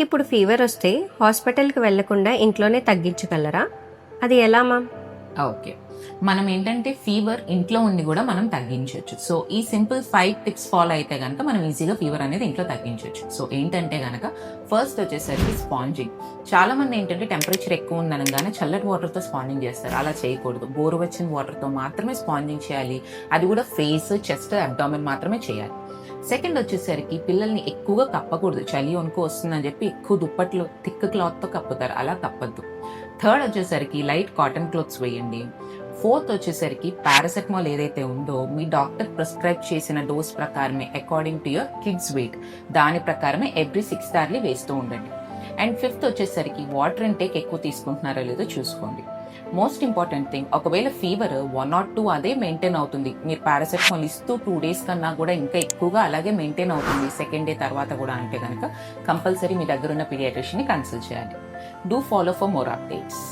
ఇప్పుడు ఫీవర్ వస్తే హాస్పిటల్కి వెళ్లకుండా ఇంట్లోనే తగ్గించగలరా? అది ఎలా మ్యామ్? ఓకే, మనం ఏంటంటే ఫీవర్ ఇంట్లో ఉండి కూడా మనం తగ్గించవచ్చు. సో ఈ సింపుల్ 5 టిప్స్ ఫాలో అయితే కనుక మనం ఈజీగా ఫీవర్ అనేది ఇంట్లో తగ్గించవచ్చు. సో ఏంటంటే కనుక ఫస్ట్ వచ్చేసరికి స్పాంజింగ్. చాలా మంది ఏంటంటే టెంపరేచర్ ఎక్కువ ఉందనగానే చల్లటి వాటర్తో స్పాంజింగ్ చేస్తారు. అలా చేయకూడదు. గోరువెచ్చని వాటర్తో మాత్రమే స్పాంజింగ్ చేయాలి. అది కూడా ఫేస్, చెస్ట్, అబ్డామిన్ మాత్రమే చేయాలి. సెకండ్ వచ్చేసరికి పిల్లల్ని ఎక్కువగా కప్పకూడదు. చలి వణుకు వస్తుందని చెప్పి ఎక్కువ దుప్పట్లు థిక్ క్లాత్తో కప్పుతారు, అలా కప్పద్దు. థర్డ్ వచ్చేసరికి లైట్ కాటన్ క్లోత్స్ వేయండి. ఫోర్త్ వచ్చేసరికి పారాసెటమాల్ ఏదైతే ఉందో మీ డాక్టర్ ప్రిస్క్రైబ్ చేసిన డోస్ ప్రకారమే according to your kids weight, దాని ప్రకారమే ఎవ్రీ 6 అవర్లీ వేస్తూ ఉండండి. అండ్ ఫిఫ్త్ వచ్చేసరికి వాటర్ ఇంటేక్ ఎక్కువ తీసుకుంటున్నారో లేదో చూసుకోండి. మోస్ట్ ఇంపార్టెంట్ థింగ్, ఒకవేళ ఫీవర్ 1 or 2 అదే మెయింటైన్ అవుతుంది, మీరు పారాసెటమాల్ ఇస్తూ 2 days కన్నా కూడా ఇంకా ఎక్కువగా అలాగే మెయింటైన్ అవుతుంది సెకండ్ డే తర్వాత కూడా అంటే కనుక కంపల్సరీ మీ దగ్గర ఉన్న పీడియాట్రిషియన్ని కన్సల్ట్ చేయాలి. Do follow for more updates.